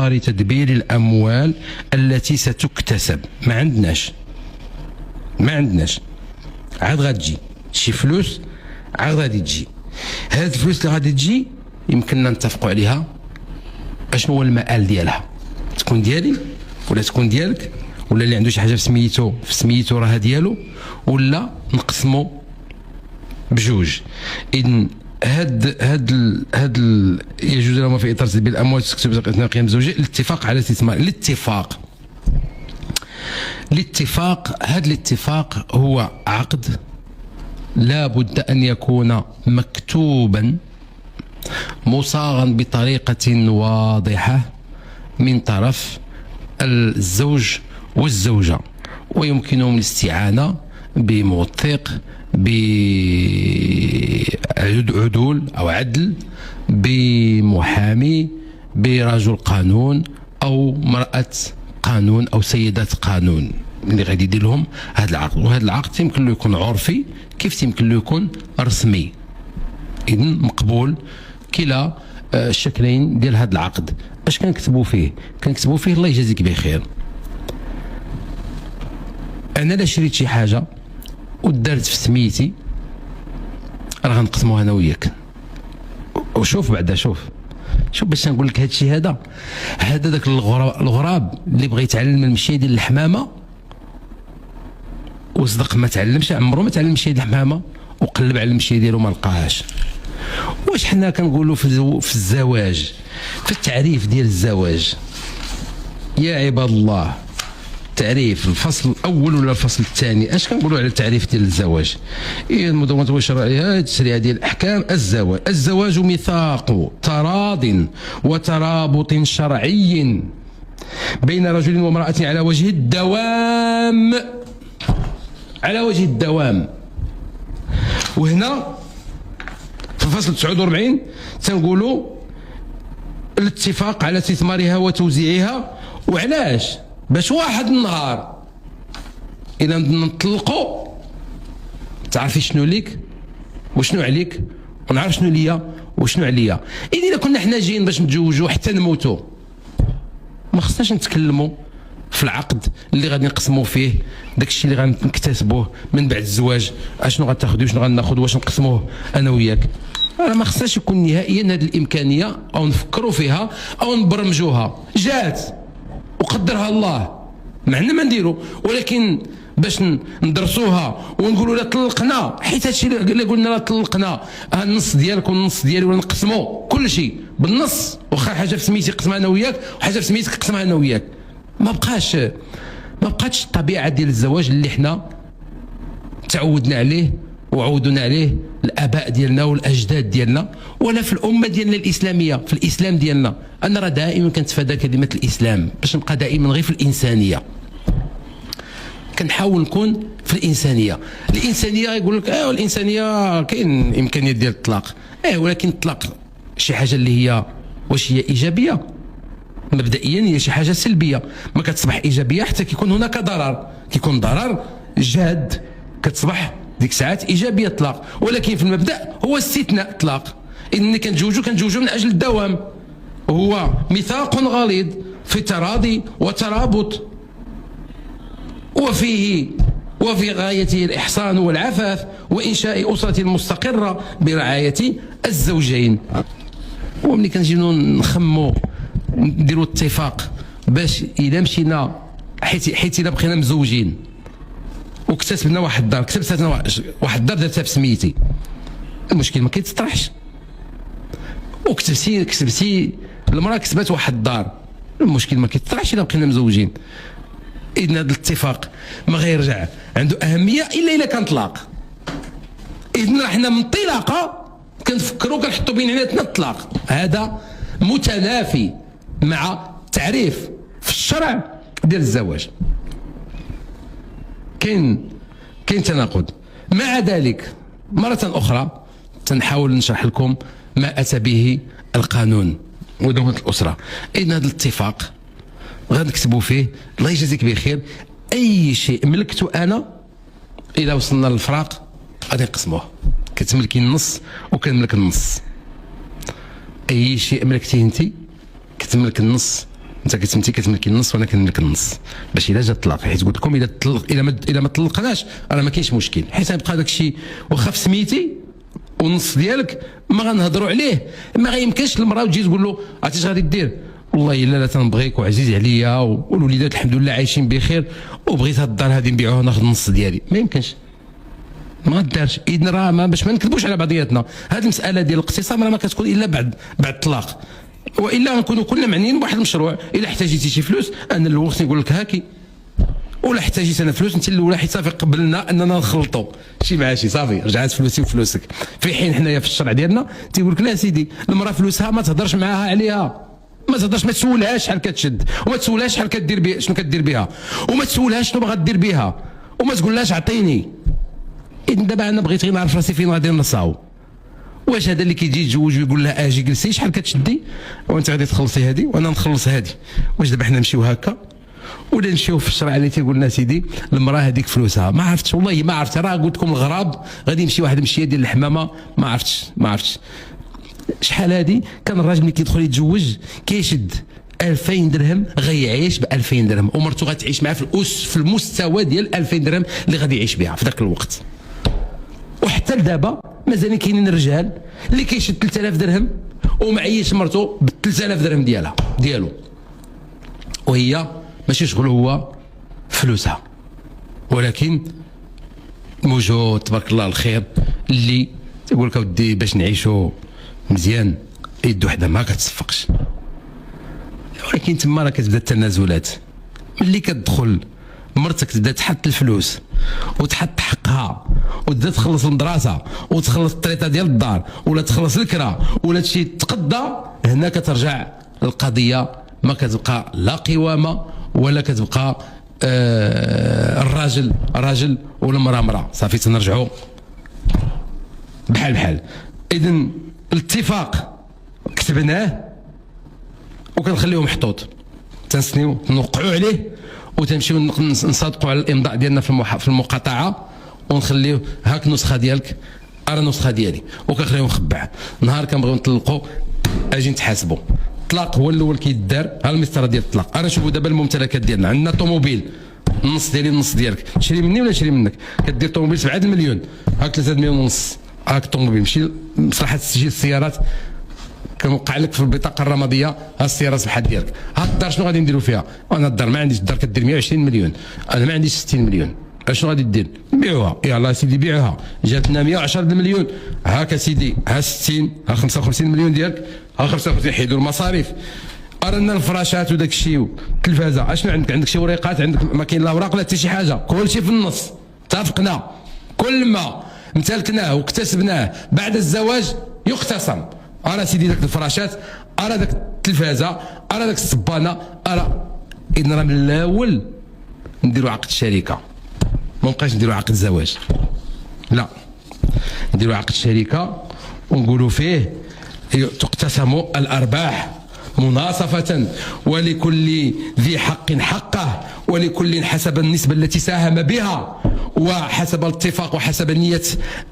إطار تدبير الأموال التي ستكتسب. ما عندناش عاد غتجي شي فلوس، عاد غادي تجي هاد الفلوس اللي غادي تجي يمكننا نتفقوا عليها اشنو هو المآل ديالها، تكون ديالي ولا تكون ديالك، ولا اللي عنده شي حاجه في سميتو راها ديالو، ولا نقسموا بجوج. اذن هاد يجوز لهما في اطار تدبير الاموال تكتب اثناء قيام الزوجين الاتفاق على استثمار. هذا الاتفاق هو عقد لا بد ان يكون مكتوبا مصاغا بطريقه واضحه من طرف الزوج والزوجه، ويمكنهم الاستعانه بموثق، بعدول او عدل، بمحامي، برجل قانون او مرأة قانون او سيدة قانون اللي غادي يدير لهم هذا العقد. وهذا العقد يمكن له يكون عرفي كيف يمكن له يكون رسمي. اذن مقبول كلا الشكلين ديال هذا العقد. اش كنكتبوا فيه؟ كنكتبوا فيه الله يجازيك بخير، انا لا شريت شي حاجه ودارت في سميتي راه غنقسموها انا وياك. وشوف بعدا شوف باش نقول لك هذا الشيء، هذا داك الغراب اللي بغى يتعلم المشي ديال الحمامه وصدق ما تعلمش، عمرو ما تعلم المشي ديال الحمامه وقلب على المشي ديالو ما لقاهاش. واش حنا كنقولوا في الزواج، في التعريف ديال الزواج يا عباد الله، تعريف الفصل الاول ولا الفصل الثاني، اش كنقولوا على التعريف ديال الزواج؟ المدونة الشرعية التشريع ديال الاحكام. الزواج ميثاق تراض وترابط شرعي بين رجل وامرأة على وجه الدوام. وهنا في الفصل 49 تنقولوا الاتفاق على استثمارها وتوزيعها. وعلاش؟ باش واحد النهار إلا نطلقوا تعرفي شنو ليك وشنو عليك، ونعرف شنو ليا وشنو عليا. إذا كنا حنا جايين باش نتزوجوا حتى نموتوا، ما خصناش نتكلموا في العقد اللي غادي نقسموا فيه داك الشيء اللي غنكتسبوه من بعد الزواج، اشنو غتاخذوا وشنو غناخذ، واش نقسموه انا وياك. راه ما خصناش يكون نهائيا هذه الامكانيه او نفكروا فيها او نبرمجوها. جات وقدرها الله، ما عندنا ما نديروا، ولكن باش ندرسوها ونقولوا لا طلقنا، حيت هادشي اللي قلنا لا طلقنا النص ديالك والنص ديالي ولا نقسموا كل شيء بالنص، واخا حاجه في سميتي قسمها انا وياك وحاجه في سميتك قسمها انا وياك. ما بقاش الطبيعه ديال الزواج اللي حنا تعودنا عليه وعودنا عليه الاباء ديالنا والاجداد ديالنا، ولا في الامه ديالنا الاسلاميه، في الاسلام ديالنا. انا راه دائما كنتفادى كلمه الاسلام باش نبقى دائما غير في الانسانيه. كنحاول نكون في الانسانيه يقول لك الانسانيه كاين امكانيه ديال الطلاق، ولكن الطلاق شي حاجه اللي هي واش هي ايجابيه؟ مبدئيا هي شي حاجه سلبيه، ما كتصبح ايجابيه حتى كيكون هناك ضرر، كيكون ضرر جاد كتصبح ديك الساعات ايجابيه الطلاق. ولكن في المبدا هو استثناء الطلاق. اننا كنتزوجوا من اجل الدوام، وهو ميثاق غليظ في تراضي وترابط، وفي غايته الإحصان والعفاف وإنشاء أسرة مستقرة برعاية الزوجين. وملي كنجيو نخمو نديروا اتفاق باش إلا مشينا حيت إلا بقينا مزوجين واكتسبنا واحد الدار، كتبت أنا واحد الدار درتها بسميتي، المشكل ما كيتطرحش. وكتبتي المرأة كسبت واحد الدار، المشكل ما كيتطرحش إلا بقينا مزوجين. إذن هذا الاتفاق ما غيرجع عنده أهمية إلا كان طلاق. إذن حنا من انطلاقة كنفكروا كنحطوا بين عيناتنا الطلاق. هذا متنافي مع تعريف في الشرع ديال الزواج. كاين تناقض. مع ذلك مرة أخرى تنحاول نشرح لكم ما أتى به القانون ودوله الأسرة. إذن هذا الاتفاق غنكتبوا فيه الله يجازيك بخير اي شيء ملكته انا اذا وصلنا للفراق غادي نقسموه، كتملكي النص وكنملك النص. اي شيء ملكتيه انت كتملك النص انت كتمتي كتملكي النص وانا كنملك النص، باش الا جا الطلاق، حيت قلت لكم الا ما طلقناش راه ما كاينش مشكل، حيت غيبقى داك الشيء واخا في سميتي والنص ديالك ما غنهضروا عليه. ما غيمكنش المراه تجي تقول له عرفتي اش غادي دير، والله الا لا تنبغيك وعزيز عليا والوليدات الحمد لله عايشين بخير وبغيت هاد الدار هذه نبيعوها ناخذ النص ديالي، ما يمكنش، ما دارش. اذا راه باش ما نكذبوش على بعضياتنا، هذه المساله ديال الاقتصام راه ما كتكون الا بعد الطلاق، والا نكونوا كلنا معنيين بواحد المشروع. الا احتاجيتي شي فلوس انا الوقت نقول لك هاكي، ولا احتاجيت انا فلوس انت الاولى، حيت صافي قبلنا اننا نخلطوا شي مع شي، صافي رجعت فلوسي وفلوسك. في حين حنايا في الشرع ديالنا تيقول لك لا سيدي، المراه فلوسها ما تهضرش معاها عليها، ما تهضرش، ما تسولهاش شحال كتشد، وما تسولهاش شحال كدير بها، شنو كدير بها، وما تسولهاش شنو باغا دير بها، وما تقولهاش عطيني. اذا دابا انا بغيت غير نعرف راسي فين غادي نصاوب. واش هذا اللي كيجي يتزوج ويقول لها اجي جلسي شحال كتشدي وانت غادي تخلصي هذه وانا نخلص هذه، واش دابا حنا نمشيو هكا ولا نمشيو في الشرع اللي تيقول لنا سيدي المراه هذيك فلوسها؟ ما عرفتش والله، ما عرفت، راه قلت لكم الغراب غادي يمشي واحد مشيه ديال الحمامه، ما عرفتش شحال هذه. كان الراجل ملي كيدخل يتزوج كيشد 2000 درهم، غيعيش ب 2000 درهم، ومرته غتعيش معاه في المستوى ديال 2000 درهم اللي غادي يعيش بها في ذاك الوقت. وحتى لدابا مازال كاينين الرجال اللي كيشد 3000 درهم ومعيش مرته ب 3000 درهم ديالو، وهي ماشي شغل هو فلوسها، ولكن موجود تبارك الله الخير اللي تقول لك اودي باش نعيشوا مزيان يد وحده ما كتصفقش. ولكن تما راه كتبدا التنازلات، ملي كتدخل مرتك تبدا تحط الفلوس وتحط حقها وتبدا تخلص المدرسه وتخلص الطريطه ديال الدار ولا تخلص الكرا ولا تمشي تقضى، هنا كترجع القضيه ما كتبقى لا قوامه ولا كتبقى الراجل راجل والمراه مراه، صافي تنرجعوا بحال. اذا الاتفاق كتبناه وكنخليوه محطوط، تنسنيو نوقعوا عليه وتمشيو نصادقوا على الامضاء ديالنا في المقاطعه ونخليوه هاك النسخه ديالك ارى النسخه ديالي، وكنخليوه مخبع. نهار كنبغيو نطلقوا اجي نتحاسبوا. الطلاق هو الاول كيدار، ها المسطره ديال الطلاق. انا شوفوا دابا الممتلكات ديالنا، عندنا طوموبيل، النص ديالي النص ديالك، تشري مني ولا نشري منك؟ كدير طوموبيل 7 المليون، هاك 3 مليون ونص، هاك الطوموبيل مشي مصلحه تسجيل السيارات كنوقع لك في البطاقه الرماديه ها السياره الصبحات ديالك. ها الدار شنو غادي نديروا فيها؟ انا الدار ما عنديش، الدار كدير 120 مليون، انا ما عنديش 60 مليون، اشنو غادي دير؟ نبيعوها، يلاه سيدي بيعوها، جاتنا 110 مليون، هاك سيدي ها 60 ها 55 مليون ديالك، ها 55 حيدوا المصاريف. رانا الفراشات وداك الشيء والتلفازه، اشنو عندك شي وريقات، عندك ما كاين لا اوراق لا حتى شي حاجه، كلشي في النص. اتفقنا كل ما امتلكناه واكتسبناه بعد الزواج يقتسم. أرى سيدي داك الفراشات، أرى داك التلفازة، أرى داك الصبانة، أرى. إذن راه من الأول نديرو عقد شركة، ما نبقاش نديرو عقد زواج، لا نديرو عقد شركة ونقولوا فيه تقتسم الأرباح مناصفة، ولكل ذي حق حقه، ولكل حسب النسبة التي ساهم بها وحسب الاتفاق وحسب نية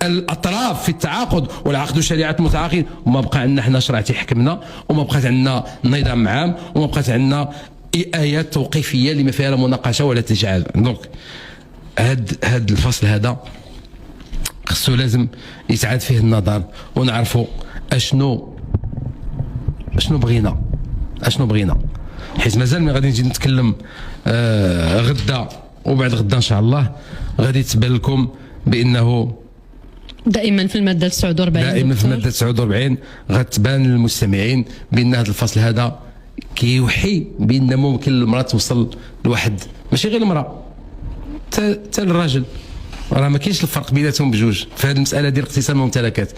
الأطراف في التعاقد، والعقد شريعة متعاقد. وما بقى عندنا حنا شرع تيحكمنا، وما بقات عندنا نظام عام، وما بقات عندنا آيات توقيفية اللي ما فيها لا مناقشة ولا تجعل. دونك هاد الفصل هذا خصو لازم يتعاد فيه النظر ونعرفوا اشنو بغينا، حيت مازال غادي نجي نتكلم غدا وبعد غدا ان شاء الله غادي تبان لكم بانه دائما في الماده 49 غتبان للمستمعين بان هذا الفصل هذا كيوحي بان ممكن المراه توصل لواحد، ماشي غير المراه حتى الراجل، راه ما كاينش الفرق بيناتهم بجوج في هذه المساله ديال اقتسام الممتلكات.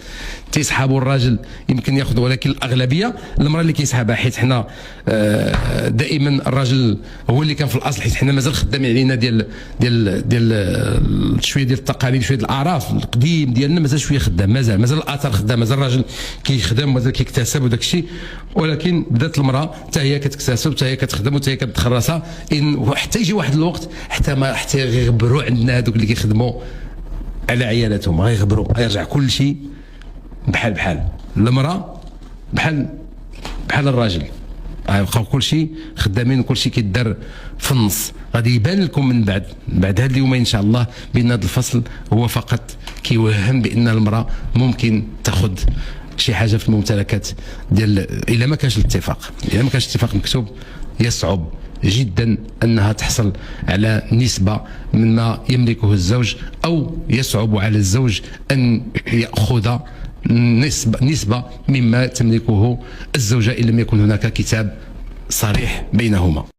تيسحبوا الراجل يمكن ياخذ، ولكن الاغلبيه المراه اللي كيسحبها، حيت حنا دائما الراجل هو اللي كان في الاصل، حيت حنا مازال خدامين علينا ديال شويه ديال التقاليد، شويه ديال الاعراف القديم ديالنا، مازال شويه خدام، مازال الاثر خدام، مازال الراجل كيخدم مازال كيكتسب وداك الشيء، ولكن بدات المراه حتى هي كتكتسب حتى هي كتخدم وحتى هي كتدخل راسها. حتى يجي واحد الوقت حتى يغبروا عندنا هذوك اللي كيخدموا على عيالاتهم، غيغبروا، غيرجع كل شيء بحال المراه بحال الراجل. بقاو كلشي خدامين وكلشي كيدار في النص. غادي يبان لكم من بعد هاد اليومين ان شاء الله بان هذا الفصل هو فقط كيوهم بان المراه ممكن تاخذ شي حاجه في الممتلكات ديال الا ما كانش الاتفاق مكتوب يصعب جدا انها تحصل على نسبه مما يملكه الزوج، او يصعب على الزوج ان ياخذ نسبه مما تملكه الزوجه ان لم يكن هناك كتاب صريح بينهما.